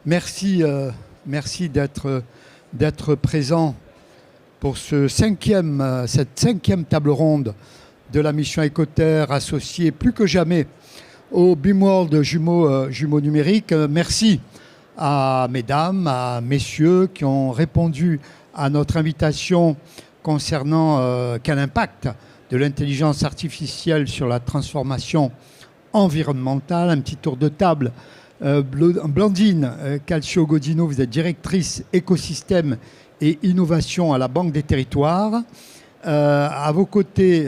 Merci, merci d'être présent pour cette cinquième table ronde de la mission Écoterre associée plus que jamais au BIMworld jumeaux numériques. Merci à mesdames, à messieurs qui ont répondu à notre invitation concernant quel impact de l'intelligence artificielle sur la transformation environnementale. Un petit tour de table. Blandine Calcio-Godino, vous êtes directrice écosystème et innovation à la Banque des Territoires. À vos côtés,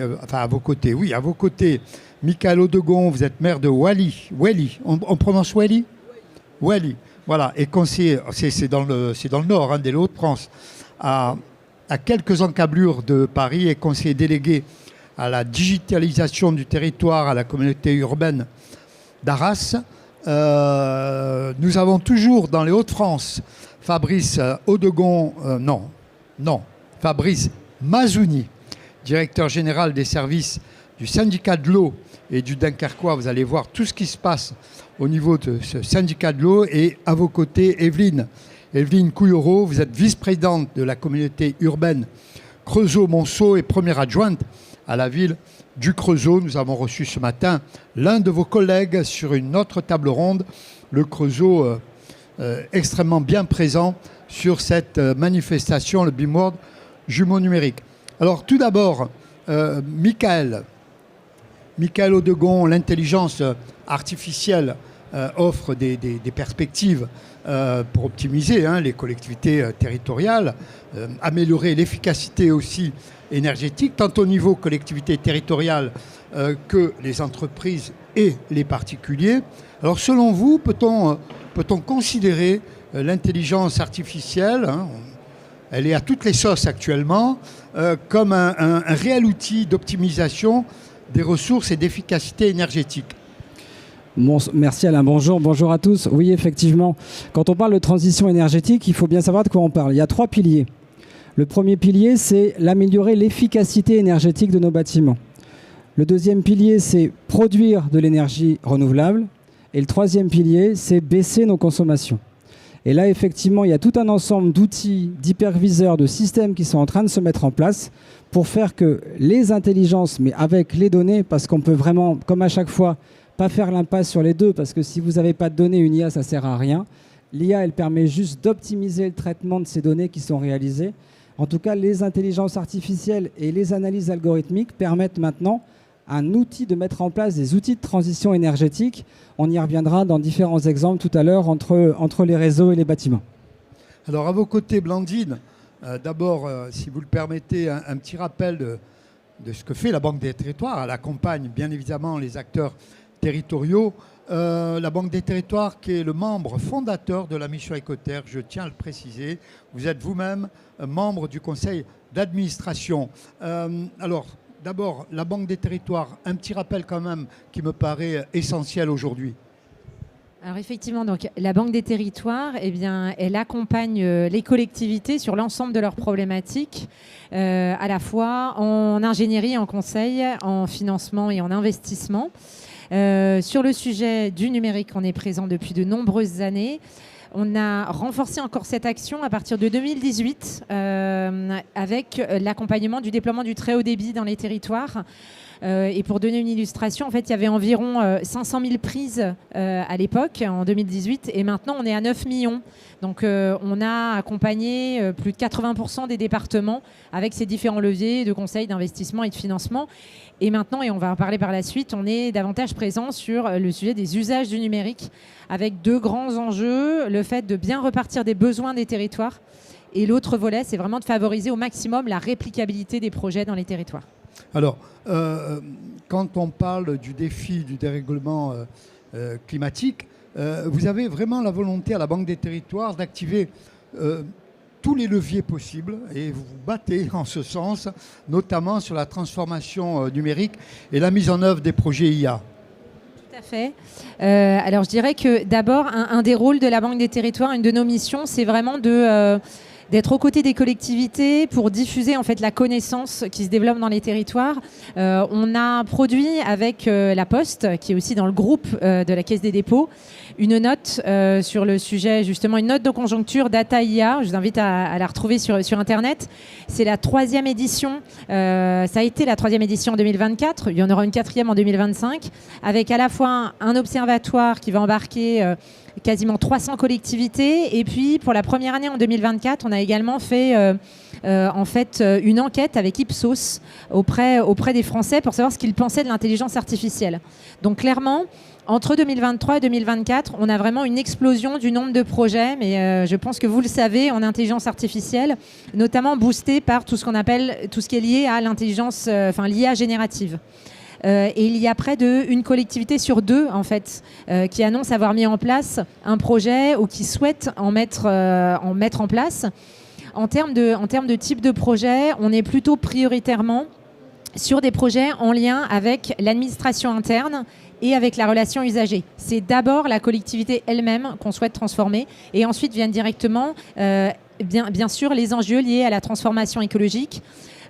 Michael Audegon, vous êtes maire de Wally. On prononce Wally ? Wally, voilà, et conseiller, c'est dans le nord, hein, des Hauts-de-France, à quelques encablures de Paris, et conseiller délégué à la digitalisation du territoire à la communauté urbaine d'Arras. Nous avons toujours dans les Hauts-de-France Fabrice Audegon, Fabrice Mazouni, directeur général des services du syndicat de l'eau et du Dunkerquois. Vous allez voir tout ce qui se passe au niveau de ce syndicat de l'eau. Et à vos côtés, Evelyne Couillero, vous êtes vice-présidente de la communauté urbaine Creusot-Monceau et première adjointe à la ville du Creusot. Nous avons reçu ce matin l'un de vos collègues sur une autre table ronde, le Creusot extrêmement bien présent sur cette manifestation, le BIMworld jumeaux numériques. Alors tout d'abord, Michael Audegon, l'intelligence artificielle offre des perspectives pour optimiser les collectivités territoriales, améliorer l'efficacité aussi énergétique, tant au niveau collectivité territoriale que les entreprises et les particuliers. Alors selon vous, peut-on considérer l'intelligence artificielle, elle est à toutes les sauces actuellement, comme un réel outil d'optimisation des ressources et d'efficacité énergétique? Bon, merci Alain, bonjour à tous. Oui, effectivement, quand on parle de transition énergétique, il faut bien savoir de quoi on parle. Il y a 3 piliers. Le premier pilier, c'est l'améliorer l'efficacité énergétique de nos bâtiments. Le deuxième pilier, c'est produire de l'énergie renouvelable. Et le troisième pilier, c'est baisser nos consommations. Et là, effectivement, il y a tout un ensemble d'outils, d'hyperviseurs, de systèmes qui sont en train de se mettre en place pour faire que les intelligences, mais avec les données, parce qu'on peut vraiment, comme à chaque fois, pas faire l'impasse sur les deux, parce que si vous n'avez pas de données, une IA, ça ne sert à rien. L'IA, elle permet juste d'optimiser le traitement de ces données qui sont réalisées. En tout cas, les intelligences artificielles et les analyses algorithmiques permettent maintenant un outil de mettre en place des outils de transition énergétique. On y reviendra dans différents exemples tout à l'heure entre les réseaux et les bâtiments. Alors à vos côtés, Blandine, d'abord, si vous le permettez, un petit rappel de ce que fait la Banque des Territoires. Elle accompagne bien évidemment les acteurs territoriaux. La Banque des Territoires qui est le membre fondateur de la mission Écoterre, je tiens à le préciser. Vous êtes vous-même membre du conseil d'administration. Alors, d'abord, la Banque des Territoires, un petit rappel quand même qui me paraît essentiel aujourd'hui. Alors effectivement, donc, la Banque des Territoires, eh bien, elle accompagne les collectivités sur l'ensemble de leurs problématiques, à la fois en ingénierie, en conseil, en financement et en investissement. Sur le sujet du numérique, on est présent depuis de nombreuses années. On a renforcé encore cette action à partir de 2018 avec l'accompagnement du déploiement du très haut débit dans les territoires. Et pour donner une illustration, en fait, il y avait environ 500 000 prises à l'époque, en 2018, et maintenant on est à 9 millions. Donc on a accompagné plus de 80% des départements avec ces différents leviers de conseil, d'investissement et de financement. Et maintenant, et on va en parler par la suite, on est davantage présent sur le sujet des usages du numérique avec 2 grands enjeux. Le fait de bien repartir des besoins des territoires. Et l'autre volet, c'est vraiment de favoriser au maximum la réplicabilité des projets dans les territoires. Alors, quand on parle du défi du dérèglement climatique, vous avez vraiment la volonté à la Banque des Territoires d'activer tous les leviers possibles et vous vous battez en ce sens, notamment sur la transformation numérique et la mise en œuvre des projets IA. Tout à fait. Alors je dirais que d'abord, un des rôles de la Banque des Territoires, une de nos missions, c'est vraiment d'être aux côtés des collectivités pour diffuser en fait la connaissance qui se développe dans les territoires. On a produit avec la Poste, qui est aussi dans le groupe de la Caisse des dépôts, une note sur le sujet, justement une note de conjoncture Data IA. Je vous invite à la retrouver sur Internet. C'est la 3e édition. Ça a été la 3e édition en 2024. Il y en aura une 4e en 2025, avec à la fois un observatoire qui va embarquer quasiment 300 collectivités. Et puis, pour la première année en 2024, on a également fait une enquête avec Ipsos auprès des Français pour savoir ce qu'ils pensaient de l'intelligence artificielle. Donc, clairement, entre 2023 et 2024, on a vraiment une explosion du nombre de projets, mais je pense que vous le savez, en intelligence artificielle, notamment boosté par tout ce qu'on appelle, tout ce qui est lié à l'intelligence, l'IA générative. Et il y a près d'une collectivité sur 2 en fait qui annonce avoir mis en place un projet ou qui souhaite en mettre en place. En termes de type de projet, on est plutôt prioritairement sur des projets en lien avec l'administration interne et avec la relation usagée. C'est d'abord la collectivité elle-même qu'on souhaite transformer et ensuite viennent directement bien sûr les enjeux liés à la transformation écologique,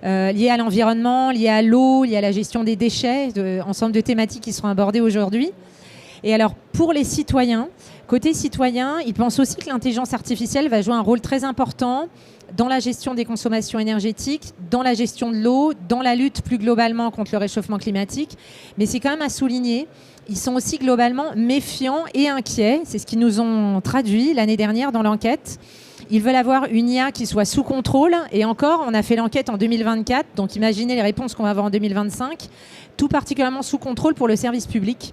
liés à l'environnement, liés à l'eau, liés à la gestion des déchets, ensemble de thématiques qui seront abordées aujourd'hui. Et alors, pour les citoyens, côté citoyen, ils pensent aussi que l'intelligence artificielle va jouer un rôle très important dans la gestion des consommations énergétiques, dans la gestion de l'eau, dans la lutte plus globalement contre le réchauffement climatique. Mais c'est quand même à souligner, ils sont aussi globalement méfiants et inquiets. C'est ce qu'ils nous ont traduit l'année dernière dans l'enquête. Ils veulent avoir une IA qui soit sous contrôle. Et encore, on a fait l'enquête en 2024. Donc imaginez les réponses qu'on va avoir en 2025. Tout particulièrement sous contrôle pour le service public.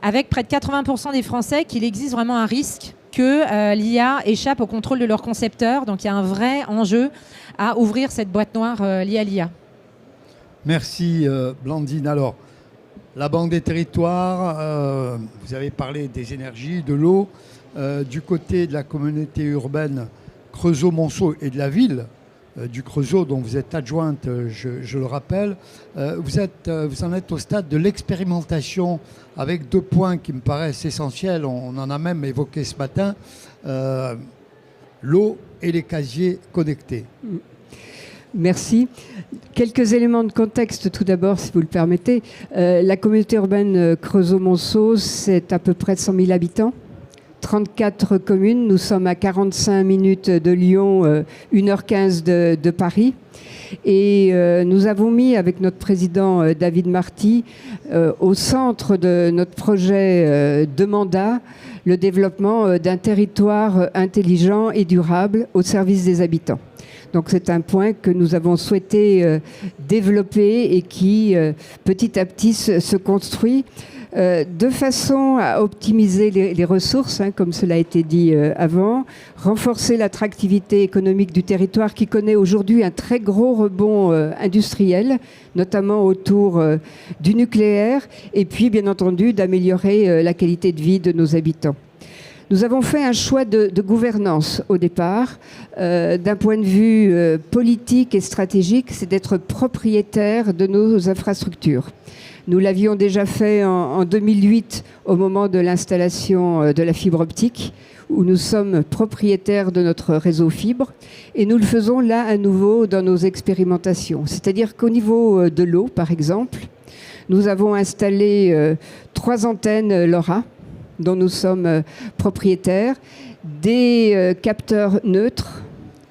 Avec près de 80% des Français qu'il existe vraiment un risque que l'IA échappe au contrôle de leurs concepteurs. Donc il y a un vrai enjeu à ouvrir cette boîte noire liée à l'IA. Merci Blandine. Alors, la Banque des territoires, vous avez parlé des énergies, de l'eau. Du côté de la communauté urbaine Creusot-Monceau et de la ville du Creusot, dont vous êtes adjointe, je le rappelle, vous en êtes au stade de l'expérimentation avec 2 points qui me paraissent essentiels. On en a même évoqué ce matin, l'eau et les casiers connectés. Merci. Quelques éléments de contexte tout d'abord, si vous le permettez. La communauté urbaine Creusot-Monceau, c'est à peu près 100 000 habitants. 34 communes, nous sommes à 45 minutes de Lyon, 1h15 de Paris. Et nous avons mis avec notre président David Marty au centre de notre projet de mandat le développement d'un territoire intelligent et durable au service des habitants. Donc c'est un point que nous avons souhaité développer et qui petit à petit se construit. De façon à optimiser les ressources, comme cela a été dit avant, renforcer l'attractivité économique du territoire qui connaît aujourd'hui un très gros rebond industriel, notamment autour du nucléaire, et puis bien entendu d'améliorer la qualité de vie de nos habitants. Nous avons fait un choix de gouvernance au départ. D'un point de vue politique et stratégique, c'est d'être propriétaire de nos infrastructures. Nous l'avions déjà fait en 2008 au moment de l'installation de la fibre optique, où nous sommes propriétaires de notre réseau fibre. Et nous le faisons là à nouveau dans nos expérimentations. C'est-à-dire qu'au niveau de l'eau, par exemple, nous avons installé 3 antennes LoRa, dont nous sommes propriétaires, des capteurs neutres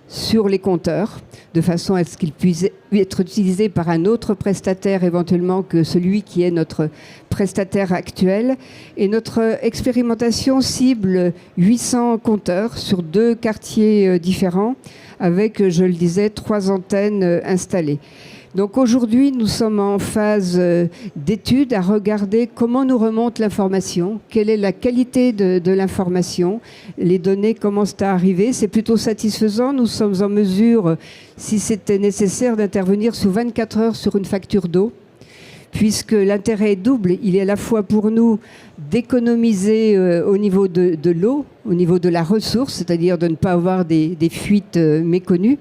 sur les compteurs, de façon à ce qu'ils puissent être utilisés par un autre prestataire éventuellement que celui qui est notre prestataire actuel. Et notre expérimentation cible 800 compteurs sur 2 quartiers différents, avec, je le disais, 3 antennes installées. Donc aujourd'hui, nous sommes en phase d'étude à regarder comment nous remonte l'information, quelle est la qualité de l'information, les données commencent à arriver, c'est plutôt satisfaisant. Nous sommes en mesure, si c'était nécessaire, d'intervenir sous 24 heures sur une facture d'eau, puisque l'intérêt est double. Il est à la fois pour nous d'économiser au niveau de l'eau, au niveau de la ressource, c'est-à-dire de ne pas avoir des fuites méconnues,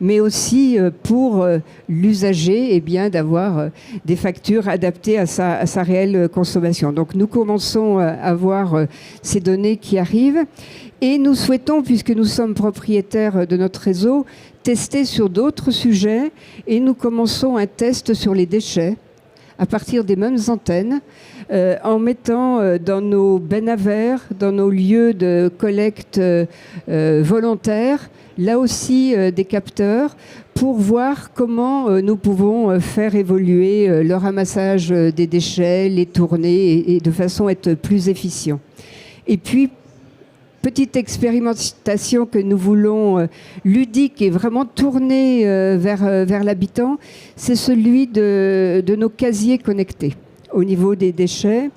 mais aussi pour l'usager, d'avoir des factures adaptées à sa réelle consommation. Donc nous commençons à avoir ces données qui arrivent et nous souhaitons, puisque nous sommes propriétaires de notre réseau, tester sur d'autres sujets et nous commençons un test sur les déchets à partir des mêmes antennes, en mettant dans nos bennes à verre, dans nos lieux de collecte volontaires, là aussi des capteurs, pour voir comment nous pouvons faire évoluer le ramassage des déchets, les tourner et de façon à être plus efficient. Et puis, petite expérimentation que nous voulons ludique et vraiment tournée vers l'habitant, c'est celui de nos casiers connectés au niveau des déchets.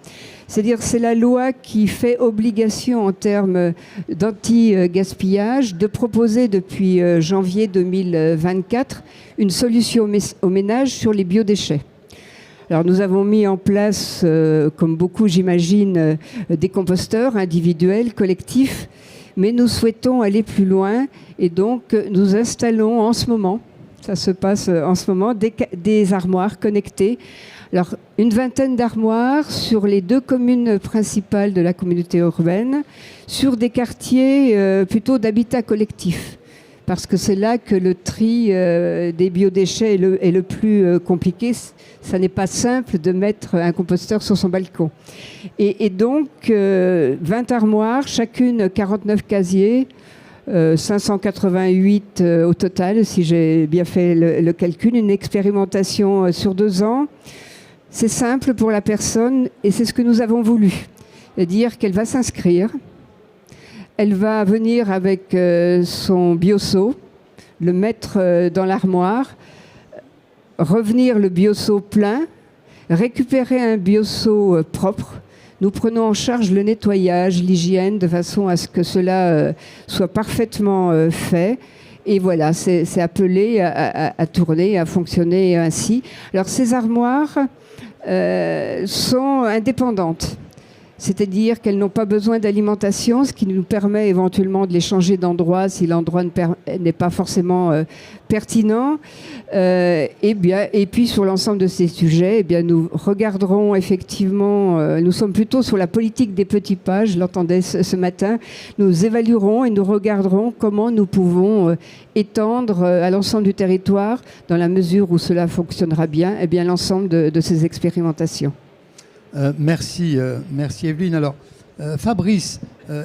C'est-à-dire c'est la loi qui fait obligation en termes d'anti-gaspillage de proposer depuis janvier 2024 une solution au ménage sur les biodéchets. Alors nous avons mis en place, comme beaucoup j'imagine, des composteurs individuels, collectifs, mais nous souhaitons aller plus loin et donc nous installons en ce moment, ça se passe en ce moment, des armoires connectées. Alors une vingtaine d'armoires sur les 2 communes principales de la communauté urbaine, sur des quartiers plutôt d'habitat collectif. Parce que c'est là que le tri des biodéchets est le plus compliqué. Ça n'est pas simple de mettre un composteur sur son balcon. Et donc, 20 armoires, chacune 49 casiers, 588 au total, si j'ai bien fait le calcul, une expérimentation sur 2 ans. C'est simple pour la personne et c'est ce que nous avons voulu. C'est-à-dire qu'elle va s'inscrire. Elle va venir avec son bioseau, le mettre dans l'armoire, revenir le bioseau plein, récupérer un bioseau propre. Nous prenons en charge le nettoyage, l'hygiène, de façon à ce que cela soit parfaitement fait. Et voilà, c'est appelé à tourner, à fonctionner ainsi. Alors ces armoires sont indépendantes. C'est-à-dire qu'elles n'ont pas besoin d'alimentation, ce qui nous permet éventuellement de les changer d'endroit si l'endroit n'est pas forcément pertinent. Et puis sur l'ensemble de ces sujets, nous regarderons effectivement, nous sommes plutôt sur la politique des petits pas, je l'entendais ce matin, nous évaluerons et nous regarderons comment nous pouvons étendre à l'ensemble du territoire, dans la mesure où cela fonctionnera bien, l'ensemble de ces expérimentations. Merci Evelyne. Alors, Fabrice,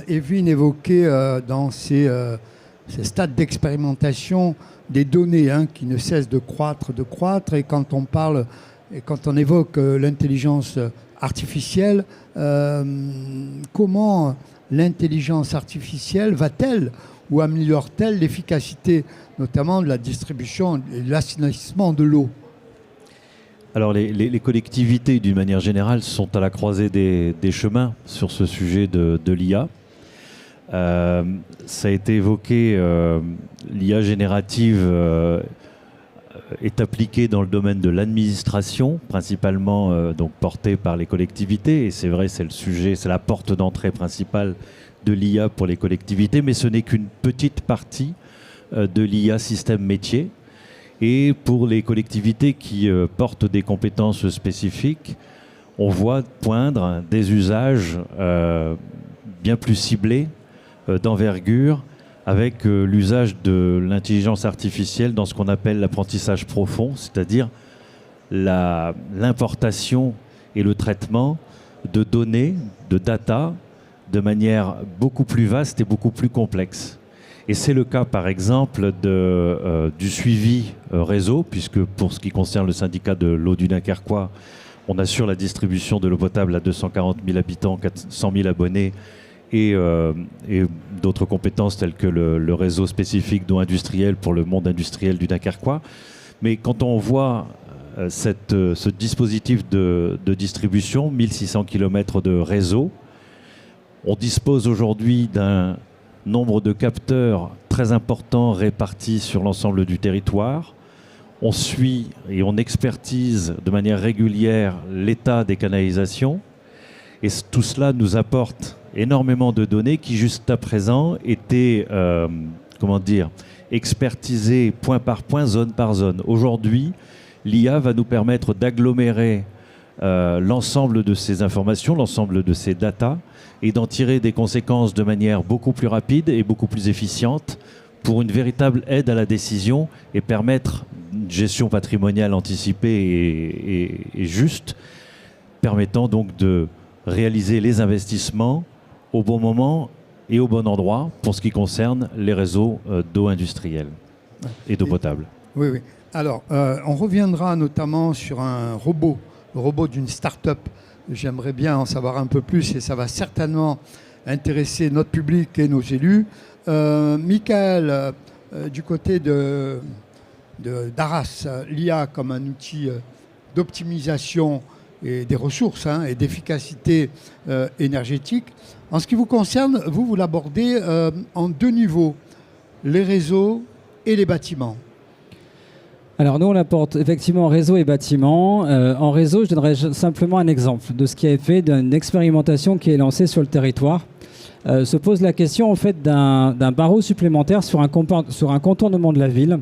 Evelyne évoquait dans ces stades d'expérimentation des données qui ne cessent de croître. Et quand on évoque l'intelligence artificielle, comment l'intelligence artificielle va-t-elle ou améliore-t-elle l'efficacité, notamment de la distribution et de l'assainissement de l'eau ? Alors les collectivités, d'une manière générale, sont à la croisée des chemins sur ce sujet de l'IA. Ça a été évoqué, l'IA générative est appliquée dans le domaine de l'administration, principalement donc portée par les collectivités. Et c'est vrai, c'est le sujet, c'est la porte d'entrée principale de l'IA pour les collectivités, mais ce n'est qu'une petite partie de l'IA système métier. Et pour les collectivités qui portent des compétences spécifiques, on voit poindre des usages bien plus ciblés, d'envergure, avec l'usage de l'intelligence artificielle dans ce qu'on appelle l'apprentissage profond, c'est-à-dire l'importation et le traitement de données, de data, de manière beaucoup plus vaste et beaucoup plus complexe. Et c'est le cas, par exemple, du suivi réseau, puisque pour ce qui concerne le syndicat de l'eau du Dunkerquois, on assure la distribution de l'eau potable à 240 000 habitants, 400 000 abonnés et d'autres compétences telles que le réseau spécifique d'eau industrielle pour le monde industriel du Dunkerquois. Mais quand on voit ce dispositif de distribution, 1600 km de réseau, on dispose aujourd'hui d'un nombre de capteurs très importants répartis sur l'ensemble du territoire. On suit et on expertise de manière régulière l'état des canalisations. Et tout cela nous apporte énormément de données qui, jusqu'à présent, étaient expertisées point par point, zone par zone. Aujourd'hui, l'IA va nous permettre d'agglomérer l'ensemble de ces informations, l'ensemble de ces datas, et d'en tirer des conséquences de manière beaucoup plus rapide et beaucoup plus efficiente pour une véritable aide à la décision et permettre une gestion patrimoniale anticipée et juste, permettant donc de réaliser les investissements au bon moment et au bon endroit pour ce qui concerne les réseaux d'eau industrielle et d'eau potable. Oui, oui. Alors, on reviendra notamment sur un robot, le robot d'une start-up. J'aimerais bien en savoir un peu plus et ça va certainement intéresser notre public et nos élus. Michael, du côté d'Arras, l'IA comme un outil d'optimisation et des ressources et d'efficacité énergétique. En ce qui vous concerne, vous l'abordez en deux niveaux, les réseaux et les bâtiments. Alors nous, on apporte effectivement réseau et bâtiment. En réseau, je donnerai simplement un exemple de ce qui est fait d'une expérimentation qui est lancée sur le territoire. Se pose la question en fait d'un barreau supplémentaire sur un contournement de la ville.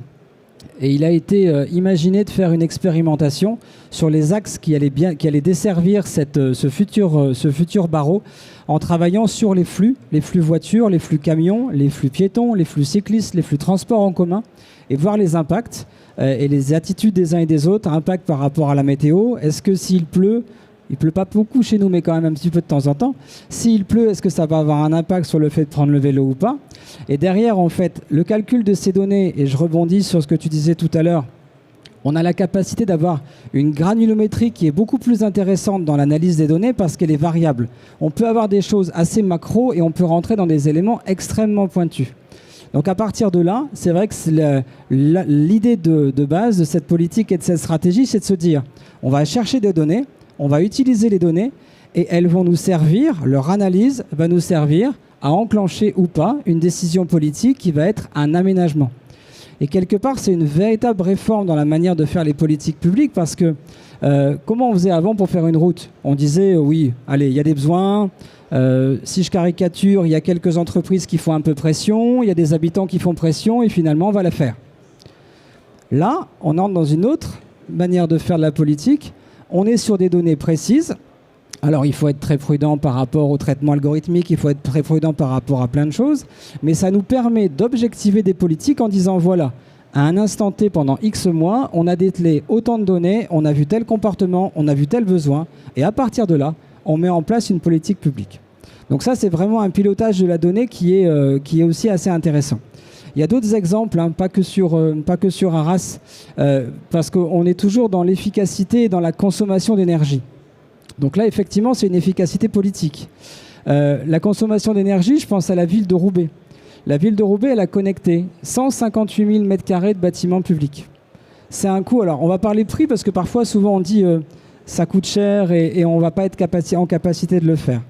Et il a été imaginé de faire une expérimentation sur les axes qui allaient desservir ce futur barreau en travaillant sur les flux voitures, les flux camions, les flux piétons, les flux cyclistes, les flux transports en commun et voir les impacts et les attitudes des uns et des autres, impact par rapport à la météo. Est-ce que s'il pleut, il pleut pas beaucoup chez nous, mais quand même un petit peu de temps en temps. S'il pleut, est-ce que ça va avoir un impact sur le fait de prendre le vélo ou pas? Et derrière, en fait, le calcul de ces données, et je rebondis sur ce que tu disais tout à l'heure, on a la capacité d'avoir une granulométrie qui est beaucoup plus intéressante dans l'analyse des données parce qu'elle est variable. On peut avoir des choses assez macro et on peut rentrer dans des éléments extrêmement pointus. Donc à partir de là, c'est vrai que l'idée de base de cette politique et de cette stratégie, c'est de se dire, on va chercher des données, on va utiliser les données et elles vont nous servir, leur analyse va nous servir à enclencher ou pas une décision politique qui va être un aménagement. Et quelque part, c'est une véritable réforme dans la manière de faire les politiques publiques parce que comment on faisait avant pour faire une route? On disait, oui, allez, il y a des besoins, si je caricature, il y a quelques entreprises qui font un peu pression, il y a des habitants qui font pression et finalement, on va la faire. Là, on entre dans une autre manière de faire de la politique. On est sur des données précises. Alors, il faut être très prudent par rapport au traitement algorithmique, il faut être très prudent par rapport à plein de choses, mais ça nous permet d'objectiver des politiques en disant, voilà, à un instant T, pendant X mois, on a dételé autant de données, on a vu tel comportement, on a vu tel besoin, et à partir de là, on met en place une politique publique. Donc ça, c'est vraiment un pilotage de la donnée qui est aussi assez intéressant. Il y a d'autres exemples, pas que sur Arras, parce qu'on est toujours dans l'efficacité et dans la consommation d'énergie. Donc là, effectivement, c'est une efficacité politique. La consommation d'énergie, je pense à la ville de Roubaix. La ville de Roubaix, elle a connecté 158 000 m² de bâtiments publics. C'est un coût. Alors, on va parler prix parce que parfois, souvent, on dit ça coûte cher et on ne va pas être en capacité de le faire.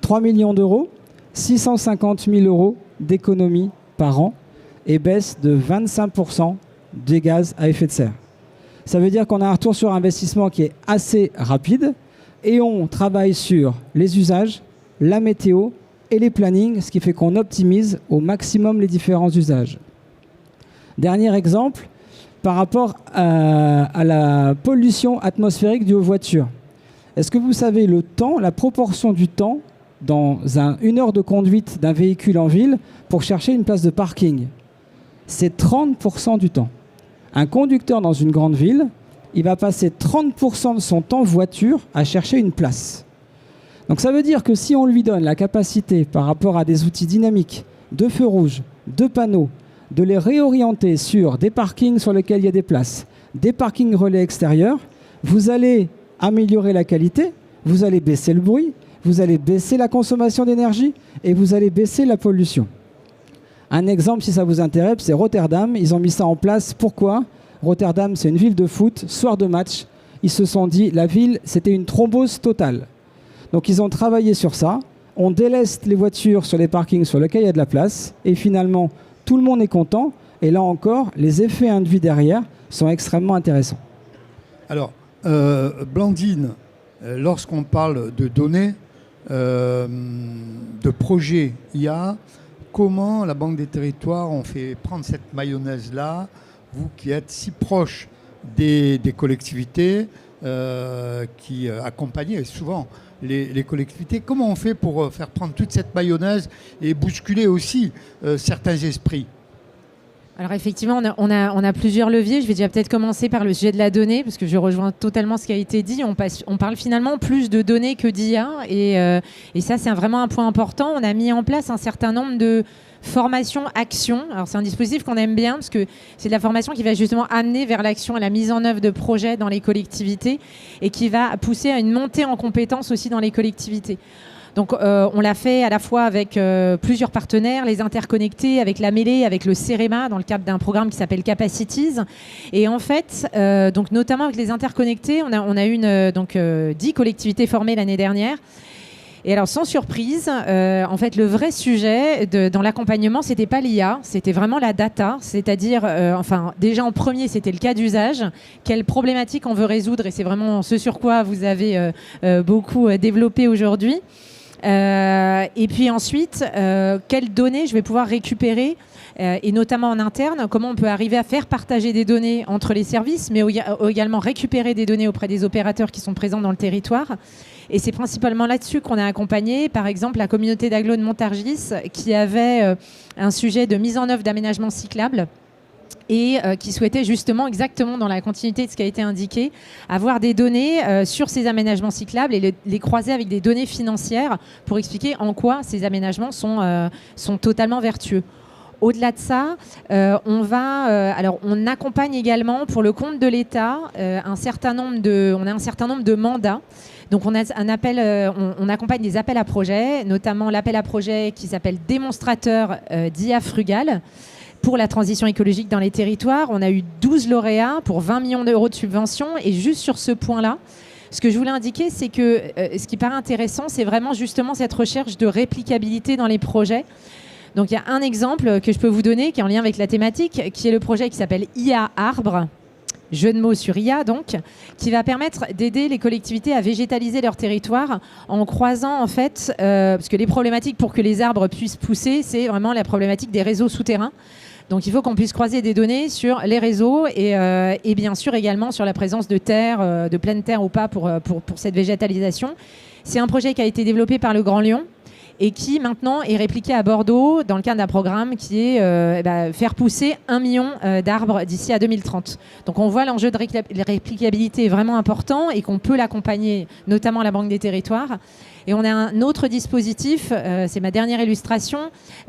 3 millions d'euros, 650 000 euros d'économie par an et baisse de 25% des gaz à effet de serre. Ça veut dire qu'on a un retour sur investissement qui est assez rapide et on travaille sur les usages, la météo et les plannings, ce qui fait qu'on optimise au maximum les différents usages. Dernier exemple, par rapport à la pollution atmosphérique due aux voitures. Est-ce que vous savez le temps, la proportion du temps dans une heure de conduite d'un véhicule en ville pour chercher une place de parking? C'est 30% du temps. Un conducteur dans une grande ville, il va passer 30% de son temps voiture à chercher une place. Donc ça veut dire que si on lui donne la capacité par rapport à des outils dynamiques, de feux rouges, de panneaux, de les réorienter sur des parkings sur lesquels il y a des places, des parkings relais extérieurs, vous allez améliorer la qualité, vous allez baisser le bruit, vous allez baisser la consommation d'énergie et vous allez baisser la pollution. Un exemple, si ça vous intéresse, c'est Rotterdam. Ils ont mis ça en place. Pourquoi? Rotterdam, c'est une ville de foot. Soir de match, ils se sont dit, la ville, c'était une thrombose totale. Donc, ils ont travaillé sur ça. On déleste les voitures sur les parkings sur lesquels il y a de la place. Et finalement, tout le monde est content. Et là encore, les effets induits derrière sont extrêmement intéressants. Alors, Blandine, lorsqu'on parle de données, de projets IA, comment la Banque des Territoires ont fait prendre cette mayonnaise-là, vous qui êtes si proche des collectivités, qui accompagnent souvent les collectivités, comment on fait pour faire prendre toute cette mayonnaise et bousculer aussi certains esprits ? Alors effectivement, on a plusieurs leviers. Je vais déjà peut-être commencer par le sujet de la donnée, parce que je rejoins totalement ce qui a été dit. On parle finalement plus de données que d'IA, et ça c'est vraiment un point important. On a mis en place un certain nombre de formations actions. Alors c'est un dispositif qu'on aime bien, parce que c'est de la formation qui va justement amener vers l'action et la mise en œuvre de projets dans les collectivités, et qui va pousser à une montée en compétences aussi dans les collectivités. Donc on l'a fait à la fois avec plusieurs partenaires, les interconnectés, avec la mêlée, avec le CEREMA, dans le cadre d'un programme qui s'appelle Capacities. Et en fait, donc notamment avec les interconnectés, on a eu 10 collectivités formées l'année dernière. Et alors, sans surprise, en fait, le vrai sujet dans l'accompagnement, c'était pas l'IA, c'était vraiment la data. C'est-à-dire, déjà en premier, c'était le cas d'usage. Quelle problématique on veut résoudre, et c'est vraiment ce sur quoi vous avez beaucoup développé aujourd'hui. Et puis ensuite, quelles données je vais pouvoir récupérer, et notamment en interne, comment on peut arriver à faire partager des données entre les services, mais également récupérer des données auprès des opérateurs qui sont présents dans le territoire. Et c'est principalement là-dessus qu'on a accompagné, par exemple, la communauté d'agglo de Montargis, qui avait un sujet de mise en œuvre d'aménagement cyclable, et qui souhaitait justement, exactement dans la continuité de ce qui a été indiqué, avoir des données sur ces aménagements cyclables et les croiser avec des données financières pour expliquer en quoi ces aménagements sont totalement vertueux. Au-delà de ça, on accompagne également pour le compte de l'État un certain nombre de mandats. Donc on accompagne des appels à projets, notamment l'appel à projet qui s'appelle démonstrateur d'IA frugale pour la transition écologique dans les territoires. On a eu 12 lauréats pour 20 millions d'euros de subventions. Et juste sur ce point-là, ce que je voulais indiquer, c'est que ce qui paraît intéressant, c'est vraiment justement cette recherche de réplicabilité dans les projets. Donc il y a un exemple que je peux vous donner qui est en lien avec la thématique, qui est le projet qui s'appelle IA Arbre, jeu de mots sur IA donc, qui va permettre d'aider les collectivités à végétaliser leur territoire en croisant en fait, parce que les problématiques pour que les arbres puissent pousser, c'est vraiment la problématique des réseaux souterrains. Donc il faut qu'on puisse croiser des données sur les réseaux et bien sûr également sur la présence de terre, de pleine terre ou pas pour cette végétalisation. C'est un projet qui a été développé par le Grand Lyon et qui maintenant est répliqué à Bordeaux dans le cadre d'un programme qui est faire pousser 1 million d'arbres d'ici à 2030. Donc on voit l'enjeu de réplicabilité est vraiment important et qu'on peut l'accompagner, notamment la Banque des Territoires. Et on a un autre dispositif, c'est ma dernière illustration.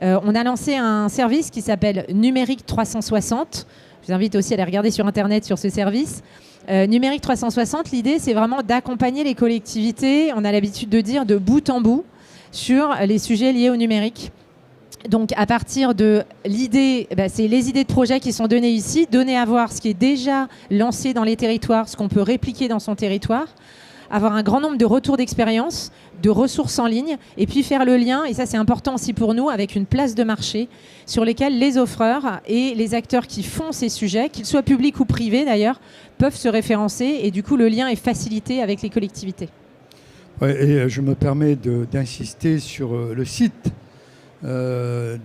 On a lancé un service qui s'appelle Numérique 360. Je vous invite aussi à aller regarder sur Internet sur ce service. Numérique 360, l'idée, c'est vraiment d'accompagner les collectivités, on a l'habitude de dire de bout en bout, sur les sujets liés au numérique. Donc à partir de l'idée, c'est les idées de projet qui sont données ici, donner à voir ce qui est déjà lancé dans les territoires, ce qu'on peut répliquer dans son territoire, avoir un grand nombre de retours d'expérience, de ressources en ligne, et puis faire le lien, et ça c'est important aussi pour nous, avec une place de marché sur lesquelles les offreurs et les acteurs qui font ces sujets, qu'ils soient publics ou privés d'ailleurs, peuvent se référencer, et du coup le lien est facilité avec les collectivités. Ouais, et je me permets d'insister sur le site de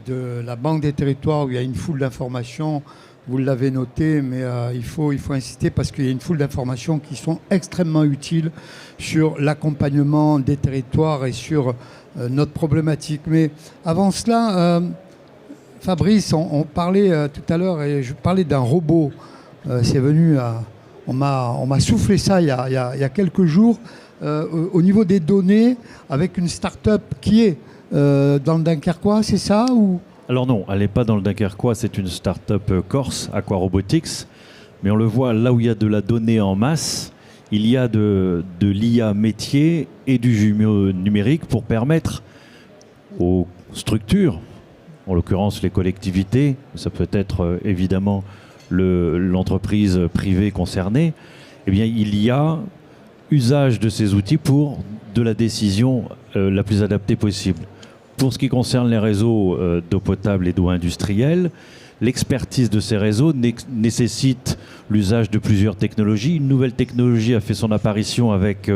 la Banque des Territoires où il y a une foule d'informations. Vous l'avez noté, mais il faut insister parce qu'il y a une foule d'informations qui sont extrêmement utiles sur l'accompagnement des territoires et sur notre problématique. Mais avant cela, Fabrice, on parlait tout à l'heure, et je parlais d'un robot. C'est venu, on m'a soufflé ça il y a quelques jours. Au niveau des données, avec une start-up qui est dans le Dunkerquois, c'est ça ou... Alors non, elle n'est pas dans le Dunkerquois, c'est une start-up corse, Aquarobotics. Mais on le voit, là où il y a de la donnée en masse, il y a de l'IA métier et du jumeau numérique pour permettre aux structures, en l'occurrence les collectivités, ça peut être évidemment l'entreprise privée concernée, eh bien il y a usage de ces outils pour de la décision la plus adaptée possible. Pour ce qui concerne les réseaux d'eau potable et d'eau industrielle, l'expertise de ces réseaux nécessite l'usage de plusieurs technologies. Une nouvelle technologie a fait son apparition avec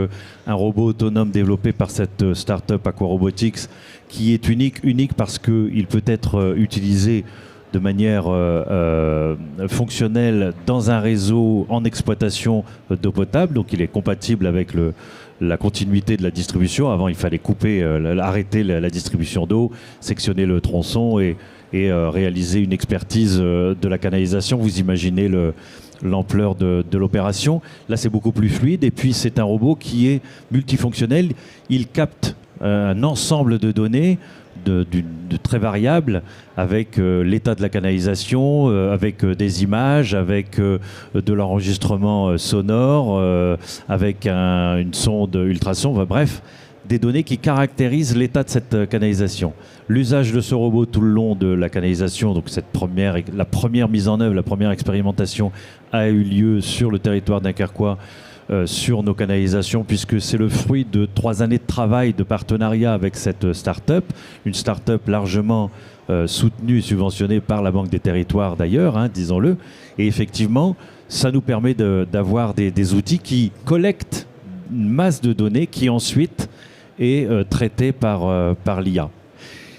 un robot autonome développé par cette start-up Aquarobotics qui est unique parce qu'il peut être utilisé de manière fonctionnelle dans un réseau en exploitation d'eau potable. Donc il est compatible avec la continuité de la distribution. Avant, il fallait arrêter la distribution d'eau, sectionner le tronçon et réaliser une expertise de la canalisation. Vous imaginez l'ampleur de l'opération. Là, c'est beaucoup plus fluide. Et puis, c'est un robot qui est multifonctionnel. Il capte un ensemble de données de très variables avec l'état de la canalisation, avec des images, avec de l'enregistrement sonore, avec une sonde ultrason, bref, des données qui caractérisent l'état de cette canalisation. L'usage de ce robot tout le long de la canalisation, donc la première mise en œuvre, la première expérimentation a eu lieu sur le territoire dunkerquois sur nos canalisations, puisque c'est le fruit de 3 années de travail, de partenariat avec cette start-up, une start-up largement soutenue et subventionnée par la Banque des Territoires d'ailleurs, disons-le. Et effectivement, ça nous permet d'avoir des outils qui collectent une masse de données qui ensuite est traitée par l'IA.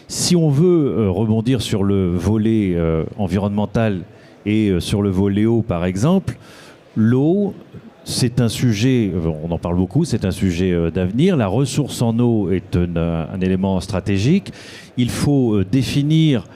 Si on veut rebondir sur le volet environnemental et sur le volet eau par exemple, l'eau, c'est un sujet, on en parle beaucoup, c'est un sujet d'avenir. La ressource en eau est un élément stratégique. Il faut définir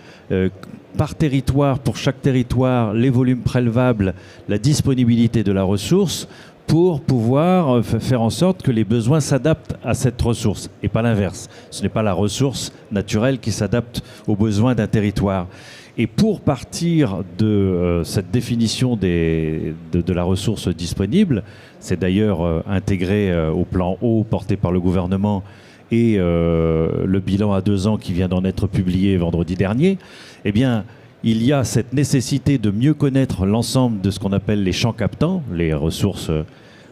par territoire, pour chaque territoire, les volumes prélevables, la disponibilité de la ressource pour pouvoir faire en sorte que les besoins s'adaptent à cette ressource et pas l'inverse. Ce n'est pas la ressource naturelle qui s'adapte aux besoins d'un territoire. Et pour partir de cette définition de la ressource disponible, c'est d'ailleurs intégré au plan eau porté par le gouvernement et le bilan à 2 ans qui vient d'en être publié vendredi dernier, eh bien, il y a cette nécessité de mieux connaître l'ensemble de ce qu'on appelle les champs captants, les ressources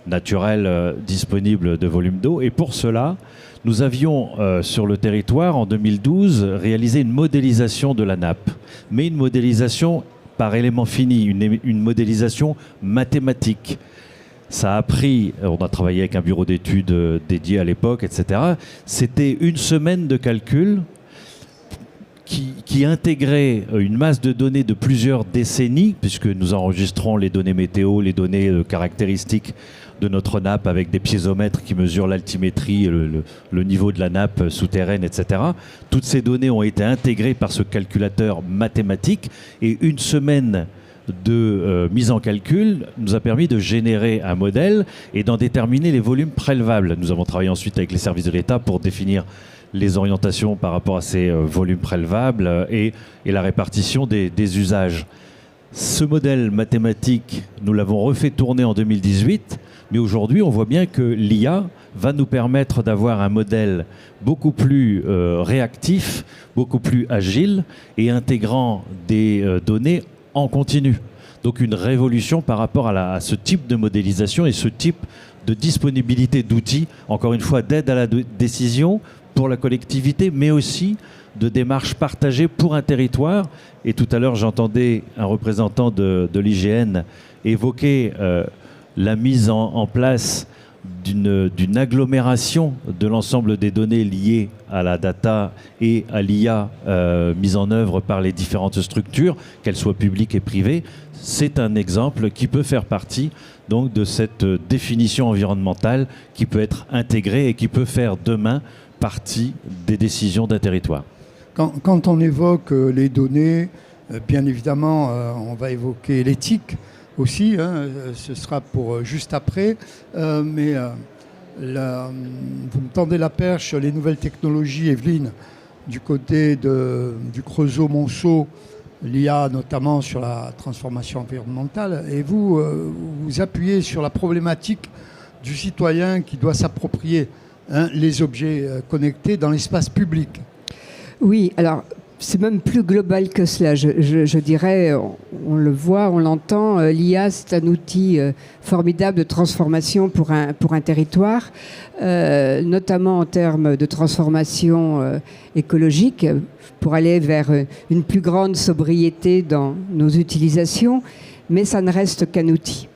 naturelles disponibles de volume d'eau. Et pour cela, nous avions sur le territoire en 2012 réalisé une modélisation de la nappe, mais une modélisation par élément fini, une modélisation mathématique. Ça a pris, on a travaillé avec un bureau d'études dédié à l'époque, etc. C'était 1 semaine de calcul qui intégrait une masse de données de plusieurs décennies, puisque nous enregistrons les données météo, les données caractéristiques de notre nappe avec des piézomètres qui mesurent l'altimétrie, le niveau de la nappe souterraine, etc. Toutes ces données ont été intégrées par ce calculateur mathématique et 1 semaine de mise en calcul nous a permis de générer un modèle et d'en déterminer les volumes prélevables. Nous avons travaillé ensuite avec les services de l'État pour définir les orientations par rapport à ces volumes prélevables et la répartition des usages. Ce modèle mathématique, nous l'avons refait tourner en 2018, mais aujourd'hui, on voit bien que l'IA va nous permettre d'avoir un modèle beaucoup plus réactif, beaucoup plus agile et intégrant des données en continu. Donc une révolution par rapport à ce type de modélisation et ce type de disponibilité d'outils, encore une fois, d'aide à la décision pour la collectivité, mais aussi de démarches partagées pour un territoire. Et tout à l'heure, j'entendais un représentant de l'IGN évoquer la mise en place d'une agglomération de l'ensemble des données liées à la data et à l'IA mise en œuvre par les différentes structures, qu'elles soient publiques et privées. C'est un exemple qui peut faire partie donc de cette définition environnementale qui peut être intégrée et qui peut faire demain partie des décisions d'un territoire. Quand on évoque les données, bien évidemment, on va évoquer l'éthique aussi, ce sera pour juste après, mais vous me tendez la perche sur les nouvelles technologies, Evelyne, du côté du Creusot-Monceau, l'IA notamment sur la transformation environnementale, et vous appuyez sur la problématique du citoyen qui doit s'approprier les objets connectés dans l'espace public. Oui, alors c'est même plus global que cela. Je dirais, on le voit, on l'entend, l'IA, c'est un outil formidable de transformation pour un territoire, notamment en termes de transformation écologique, pour aller vers une plus grande sobriété dans nos utilisations, mais ça ne reste qu'un outil.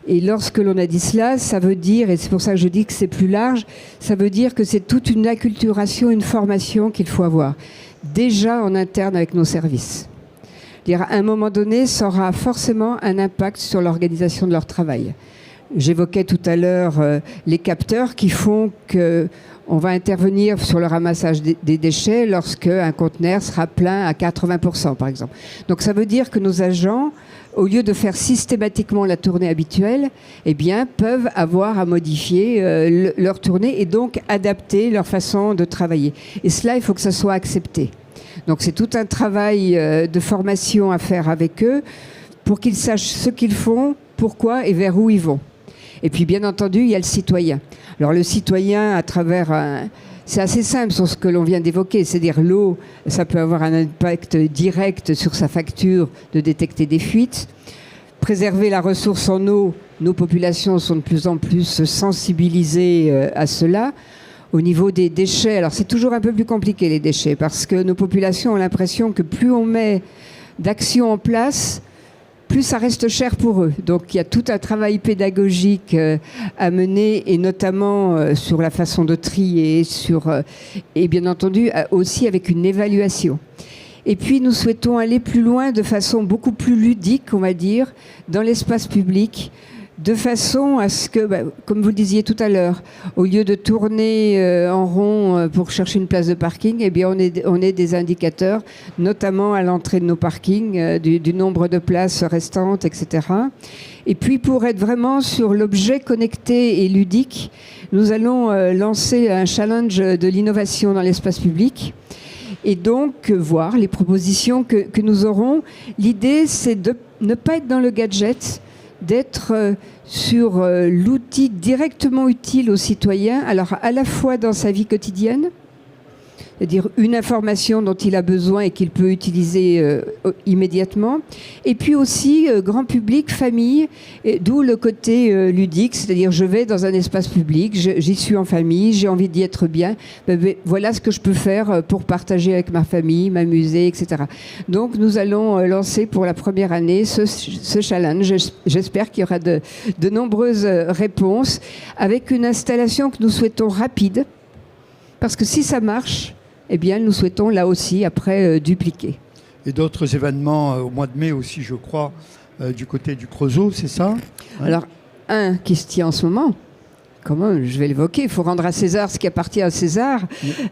Et lorsque l'on a dit cela, ça veut dire, et c'est pour ça que je dis que c'est plus large, ça veut dire que c'est toute une acculturation, une formation qu'il faut avoir, déjà en interne avec nos services. À un moment donné, ça aura forcément un impact sur l'organisation de leur travail. J'évoquais tout à l'heure les capteurs qui font qu'on va intervenir sur le ramassage des déchets lorsque un conteneur sera plein à 80%, par exemple. Donc ça veut dire que nos agents, au lieu de faire systématiquement la tournée habituelle, eh bien, peuvent avoir à modifier leur tournée et donc adapter leur façon de travailler. Et cela, il faut que ça soit accepté. Donc c'est tout un travail de formation à faire avec eux pour qu'ils sachent ce qu'ils font, pourquoi et vers où ils vont. Et puis, bien entendu, il y a le citoyen. Alors, le citoyen, à travers c'est assez simple sur ce que l'on vient d'évoquer, c'est-à-dire l'eau, ça peut avoir un impact direct sur sa facture de détecter des fuites. Préserver la ressource en eau, nos populations sont de plus en plus sensibilisées à cela. Au niveau des déchets, alors c'est toujours un peu plus compliqué les déchets, parce que nos populations ont l'impression que plus on met d'actions en place, plus ça reste cher pour eux. Donc il y a tout un travail pédagogique à mener, et notamment sur la façon de trier, et bien entendu aussi avec une évaluation. Et puis nous souhaitons aller plus loin de façon beaucoup plus ludique, on va dire, dans l'espace public, de façon à ce que, comme vous le disiez tout à l'heure, au lieu de tourner en rond pour chercher une place de parking, eh bien on ait des indicateurs, notamment à l'entrée de nos parkings, du nombre de places restantes, etc. Et puis pour être vraiment sur l'objet connecté et ludique, nous allons lancer un challenge de l'innovation dans l'espace public. Et donc, voir les propositions que nous aurons. L'idée, c'est de ne pas être dans le gadget, d'être sur l'outil directement utile aux citoyens, alors à la fois dans sa vie quotidienne, c'est-à-dire une information dont il a besoin et qu'il peut utiliser immédiatement, et puis aussi grand public, famille, d'où le côté ludique, c'est-à-dire je vais dans un espace public, j'y suis en famille, j'ai envie d'y être bien, voilà ce que je peux faire pour partager avec ma famille, m'amuser, etc. Donc nous allons lancer pour la première année ce challenge. J'espère qu'il y aura de nombreuses réponses, avec une installation que nous souhaitons rapide, parce que si ça marche, eh bien, nous souhaitons là aussi, après, dupliquer. Et d'autres événements au mois de mai aussi, je crois, du côté du Creusot, c'est ça? Alors, un qui se tient en ce moment, comment je vais l'évoquer, il faut rendre à César ce qui appartient à César.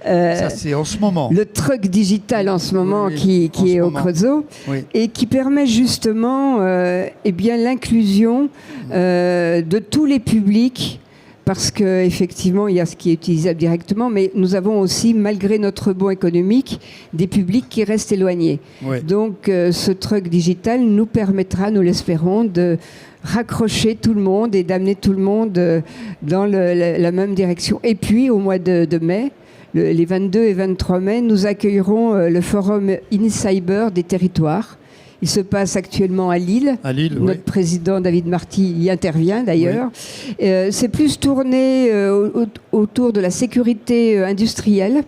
Ça, c'est en ce moment. Le truck digital en ce moment qui est au Creusot, et qui permet justement eh bien, l'inclusion de tous les publics. Parce qu'effectivement, il y a ce qui est utilisable directement, mais nous avons aussi, malgré notre bond économique, des publics qui restent éloignés. Oui. Donc, ce truck digital nous permettra, nous l'espérons, de raccrocher tout le monde et d'amener tout le monde dans la même direction. Et puis, au mois de mai, les 22 et 23 mai, nous accueillerons le forum InCyber des territoires. Il se passe actuellement à Lille. Notre président David Marty y intervient d'ailleurs. Oui. C'est plus tourné autour de la sécurité industrielle.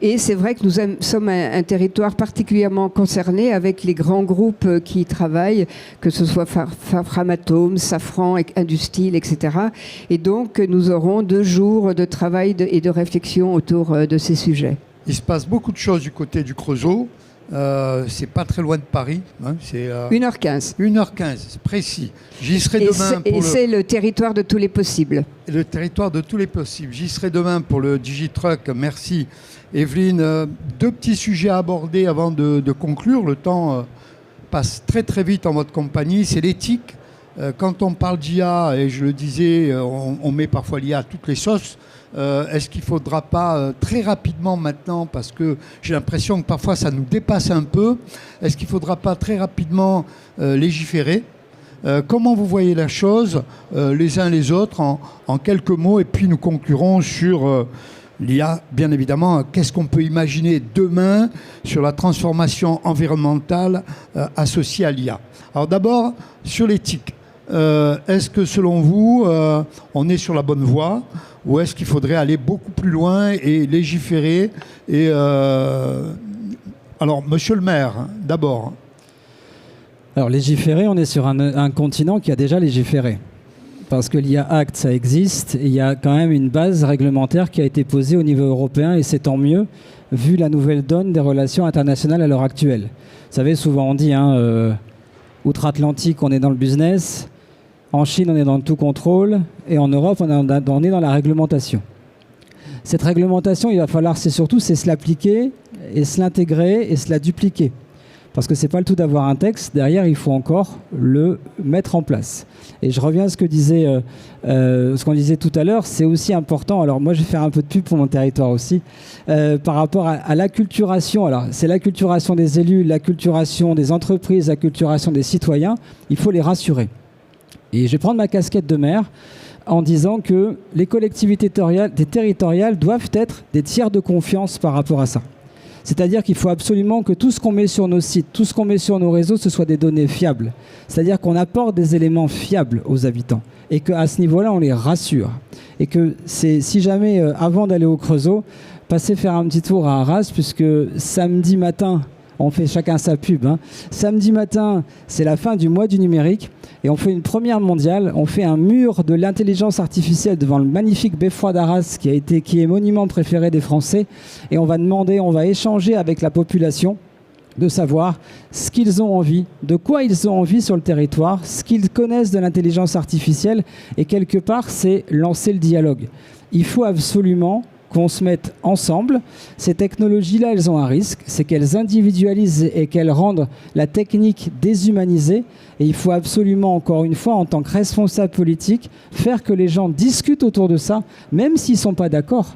Et c'est vrai que nous sommes un territoire particulièrement concerné avec les grands groupes qui y travaillent, que ce soit Framatome, Safran, Industil, etc. Et donc nous aurons 2 jours de travail et de réflexion autour de ces sujets. Il se passe beaucoup de choses du côté du Creusot. C'est pas très loin de Paris. Hein, c'est 1h15. 1h15, c'est précis. J'y serai demain. Et c'est le territoire de tous les possibles. Le territoire de tous les possibles. J'y serai demain pour le Digitruck. Merci, Evelyne. 2 petits sujets à aborder avant de conclure. Le temps passe très très vite en votre compagnie. C'est l'éthique. Quand on parle d'IA, et je le disais, on met parfois l'IA à toutes les sauces. Est-ce qu'il ne faudra pas très rapidement maintenant, parce que j'ai l'impression que parfois ça nous dépasse un peu, est-ce qu'il ne faudra pas très rapidement légiférer? Comment vous voyez la chose, les uns les autres, en quelques mots, et puis nous conclurons sur l'IA, bien évidemment, qu'est-ce qu'on peut imaginer demain sur la transformation environnementale associée à l'IA. Alors d'abord, sur l'éthique. Est-ce que selon vous, on est sur la bonne voie ou est-ce qu'il faudrait aller beaucoup plus loin et légiférer Alors, monsieur le maire, d'abord. Alors, légiférer, on est sur un continent qui a déjà légiféré. Parce que l'IA Act, ça existe, et il y a quand même une base réglementaire qui a été posée au niveau européen, et c'est tant mieux, vu la nouvelle donne des relations internationales à l'heure actuelle. Vous savez, souvent on dit, outre-Atlantique, on est dans le business, en Chine, on est dans le tout contrôle, et en Europe, on est dans la réglementation. Cette réglementation, il va falloir, c'est se l'appliquer, et se l'intégrer, et se la dupliquer. Parce que ce n'est pas le tout d'avoir un texte, derrière, il faut encore le mettre en place. Et je reviens à ce qu'on disait tout à l'heure, c'est aussi important, alors moi je vais faire un peu de pub pour mon territoire aussi, par rapport à l'acculturation. Alors c'est l'acculturation des élus, l'acculturation des entreprises, l'acculturation des citoyens, il faut les rassurer. Et je vais prendre ma casquette de maire en disant que les collectivités territoriales doivent être des tiers de confiance par rapport à ça. C'est-à-dire qu'il faut absolument que tout ce qu'on met sur nos sites, tout ce qu'on met sur nos réseaux, ce soit des données fiables. C'est-à-dire qu'on apporte des éléments fiables aux habitants et qu'à ce niveau-là, on les rassure. Et que si jamais, avant d'aller au Creusot, passez faire un petit tour à Arras, puisque samedi matin, on fait chacun sa pub. Samedi matin, c'est la fin du mois du numérique et on fait une première mondiale. On fait un mur de l'intelligence artificielle devant le magnifique beffroi d'Arras qui est monument préféré des Français. Et on va échanger avec la population de savoir ce qu'ils ont envie, de quoi ils ont envie sur le territoire, ce qu'ils connaissent de l'intelligence artificielle. Et quelque part, c'est lancer le dialogue. Il faut absolument qu'on se mette ensemble. Ces technologies-là, elles ont un risque, c'est qu'elles individualisent et qu'elles rendent la technique déshumanisée. Et il faut absolument, encore une fois, en tant que responsable politique, faire que les gens discutent autour de ça, même s'ils ne sont pas d'accord.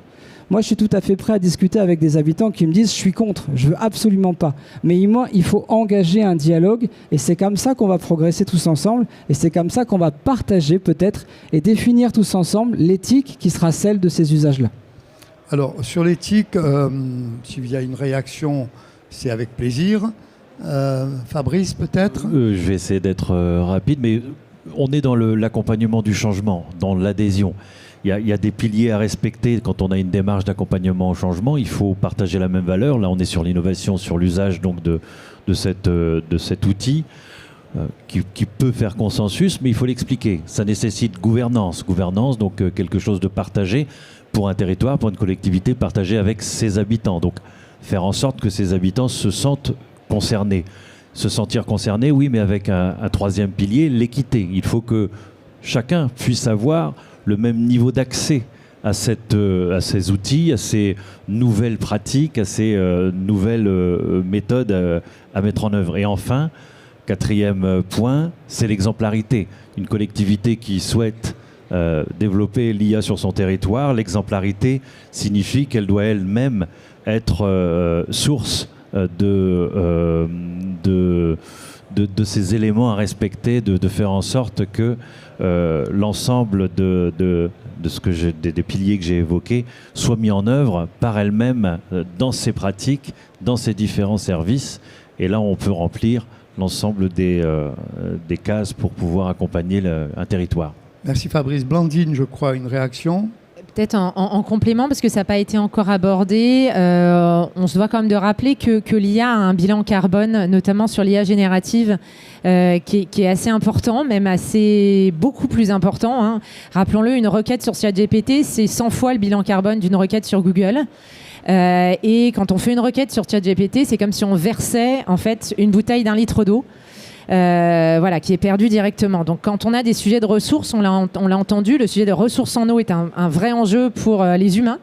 Moi, je suis tout à fait prêt à discuter avec des habitants qui me disent « je suis contre, je veux absolument pas ». Mais moi, il faut engager un dialogue et c'est comme ça qu'on va progresser tous ensemble et c'est comme ça qu'on va partager peut-être et définir tous ensemble l'éthique qui sera celle de ces usages-là. Alors, sur l'éthique, s'il y a une réaction, c'est avec plaisir. Fabrice, peut-être Je vais essayer d'être rapide, mais on est dans l'accompagnement du changement, dans l'adhésion. Il y a des piliers à respecter quand on a une démarche d'accompagnement au changement. Il faut partager la même valeur. Là, on est sur l'innovation, sur l'usage donc de cet outil qui peut faire consensus, mais il faut l'expliquer. Ça nécessite gouvernance, donc quelque chose de partagé pour un territoire, pour une collectivité partagée avec ses habitants. Donc faire en sorte que ces habitants se sentent concernés. Se sentir concernés, oui, mais avec un troisième pilier, l'équité. Il faut que chacun puisse avoir le même niveau d'accès à ces outils, à ces nouvelles pratiques, à ces nouvelles méthodes à mettre en œuvre. Et enfin, quatrième point, c'est l'exemplarité. Une collectivité qui souhaite développer l'IA sur son territoire, l'exemplarité signifie qu'elle doit elle-même être source de ces éléments à respecter, de faire en sorte que l'ensemble des piliers que j'ai évoqués soient mis en œuvre par elle-même dans ses pratiques, dans ses différents services. Et là, on peut remplir l'ensemble des cases pour pouvoir accompagner un territoire. Merci Fabrice. Blandine, je crois, une réaction ? Peut-être en complément, parce que ça n'a pas été encore abordé, on se doit quand même de rappeler que l'IA a un bilan carbone, notamment sur l'IA générative, qui est assez important, même beaucoup plus important. Rappelons-le, une requête sur ChatGPT, c'est 100 fois le bilan carbone d'une requête sur Google. Et quand on fait une requête sur ChatGPT, c'est comme si on versait en fait une bouteille d'1 litre d'eau. Qui est perdu directement. Donc quand on a des sujets de ressources, on l'a entendu, le sujet de ressources en eau est un vrai enjeu pour les humains,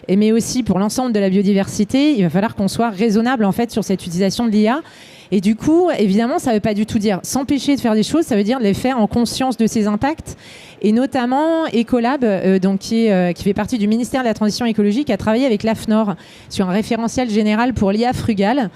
mais aussi pour l'ensemble de la biodiversité. Il va falloir qu'on soit raisonnable en fait sur cette utilisation de l'IA. Et du coup, évidemment, ça ne veut pas du tout dire s'empêcher de faire des choses, ça veut dire les faire en conscience de ses impacts. Et notamment, Ecolab, qui fait partie du ministère de la Transition écologique, a travaillé avec l'AFNOR sur un référentiel général pour l'IA frugale.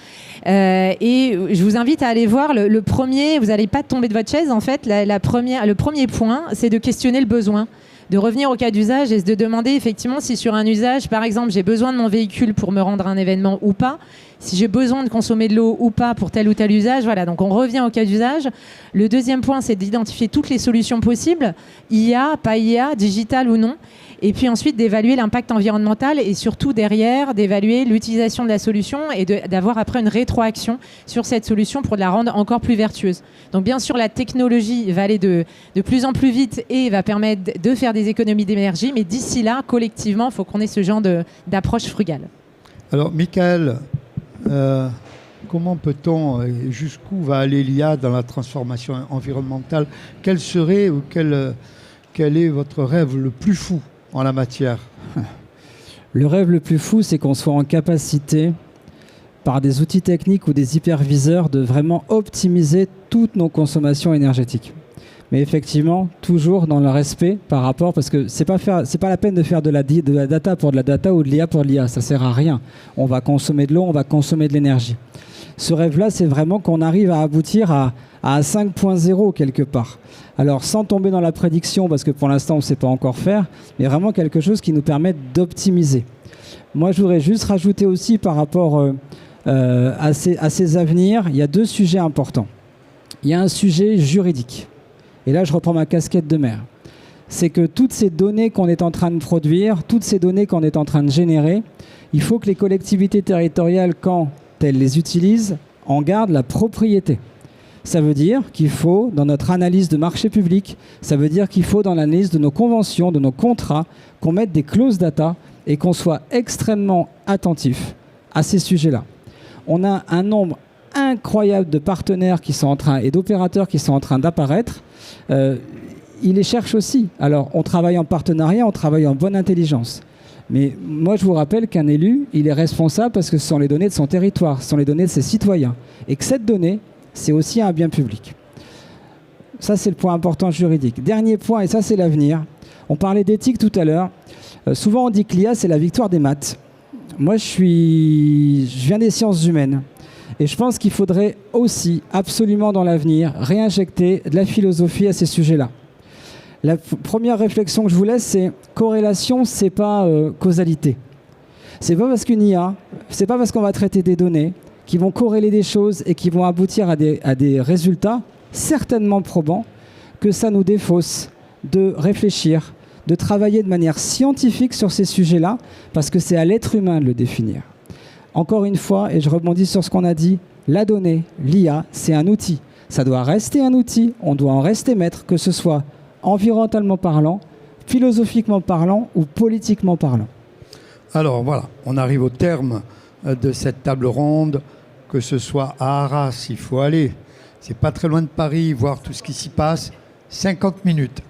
Et je vous invite à aller voir le premier, vous n'allez pas tomber de votre chaise en fait, le premier point, c'est de questionner le besoin. de revenir au cas d'usage et de demander effectivement si sur un usage, par exemple, j'ai besoin de mon véhicule pour me rendre à un événement ou pas, si j'ai besoin de consommer de l'eau ou pas pour tel ou tel usage. Voilà, donc on revient au cas d'usage. Le deuxième point, c'est d'identifier toutes les solutions possibles, IA, pas IA, digital ou non. Et puis ensuite d'évaluer l'impact environnemental et surtout derrière d'évaluer l'utilisation de la solution et d'avoir après une rétroaction sur cette solution pour la rendre encore plus vertueuse. Donc bien sûr, la technologie va aller de plus en plus vite et va permettre de faire des économies d'énergie, mais d'ici là, collectivement, il faut qu'on ait ce genre d'approche frugale. Alors, Michael, comment peut-on, jusqu'où va aller l'IA dans la transformation environnementale? Quel serait ou quel est votre rêve le plus fou en la matière? Le rêve le plus fou, c'est qu'on soit en capacité, par des outils techniques ou des hyperviseurs, de vraiment optimiser toutes nos consommations énergétiques. Mais effectivement, toujours dans le respect par rapport, parce que c'est pas la peine de faire de la data pour de la data ou de l'IA pour de l'IA, ça sert à rien. On va consommer de l'eau, on va consommer de l'énergie. Ce rêve-là, c'est vraiment qu'on arrive à aboutir à 5.0 quelque part. Alors, sans tomber dans la prédiction, parce que pour l'instant, on ne sait pas encore faire, mais vraiment quelque chose qui nous permette d'optimiser. Moi, je voudrais juste rajouter aussi par rapport à ces avenirs, il y a 2 sujets importants. Il y a un sujet juridique. Et là, je reprends ma casquette de maire. C'est que toutes ces données qu'on est en train de produire, toutes ces données qu'on est en train de générer, il faut que les collectivités territoriales, quand elles les utilisent, en gardent la propriété. Ça veut dire qu'il faut, dans notre analyse de marché public, ça veut dire qu'il faut, dans l'analyse de nos conventions, de nos contrats, qu'on mette des clauses data et qu'on soit extrêmement attentif à ces sujets-là. On a un nombre incroyable de partenaires qui sont en train, et d'opérateurs qui sont en train d'apparaître. Ils les cherchent aussi. Alors, on travaille en partenariat, on travaille en bonne intelligence. Mais moi, je vous rappelle qu'un élu, il est responsable parce que ce sont les données de son territoire, ce sont les données de ses citoyens. Et que cette donnée, c'est aussi un bien public. Ça, c'est le point important juridique. Dernier point, et ça, c'est l'avenir. On parlait d'éthique tout à l'heure. Souvent, on dit que l'IA, c'est la victoire des maths. Moi, je viens des sciences humaines. Et je pense qu'il faudrait aussi, absolument dans l'avenir, réinjecter de la philosophie à ces sujets-là. La première réflexion que je vous laisse, c'est corrélation, c'est pas causalité. C'est pas parce qu'une IA, c'est pas parce qu'on va traiter des données qui vont corréler des choses et qui vont aboutir à des résultats certainement probants que ça nous défausse de réfléchir, de travailler de manière scientifique sur ces sujets-là, parce que c'est à l'être humain de le définir. Encore une fois, et je rebondis sur ce qu'on a dit, la donnée, l'IA, c'est un outil. Ça doit rester un outil, on doit en rester maître, que ce soit environnementalement parlant, philosophiquement parlant ou politiquement parlant. Alors voilà, on arrive au terme de cette table ronde, que ce soit à Arras, il faut aller. C'est pas très loin de Paris, voir tout ce qui s'y passe. 50 minutes.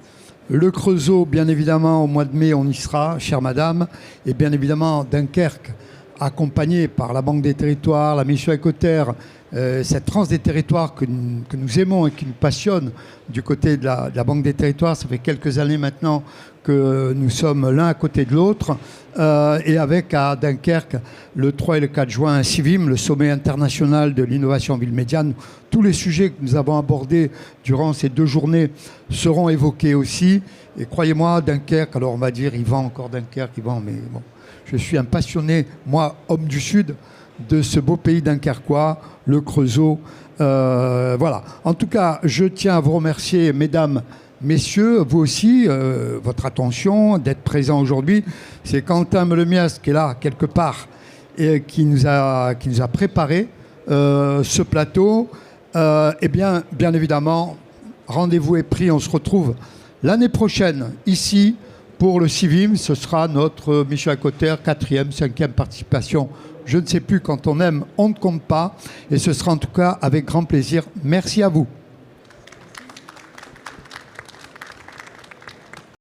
Le Creusot, bien évidemment, au mois de mai, on y sera, chère madame. Et bien évidemment, Dunkerque, accompagné par la Banque des Territoires, la mission Écoterre, cette transe des territoires que nous aimons et qui nous passionne du côté de la Banque des Territoires. Ça fait quelques années maintenant que nous sommes l'un à côté de l'autre. Et avec à Dunkerque, le 3 et le 4 juin, un CIVIM, le sommet international de l'innovation ville médiane. Tous les sujets que nous avons abordés durant ces 2 journées seront évoqués aussi. Et croyez-moi, Dunkerque, alors on va dire Yvan, encore Dunkerque, Yvan, mais bon, je suis un passionné, moi, homme du Sud, de ce beau pays dunkerquois, le Creusot. Voilà. En tout cas, je tiens à vous remercier, mesdames, messieurs, vous aussi, votre attention, d'être présents aujourd'hui. C'est Quentin Melemias qui est là, quelque part, et qui nous a préparé ce plateau. Eh bien évidemment, rendez-vous est pris. On se retrouve l'année prochaine, ici, pour le CIVIM. Ce sera notre mission Écoterre, 4e, 5e participation. Je ne sais plus, quand on aime, on ne compte pas. Et ce sera en tout cas avec grand plaisir. Merci à vous.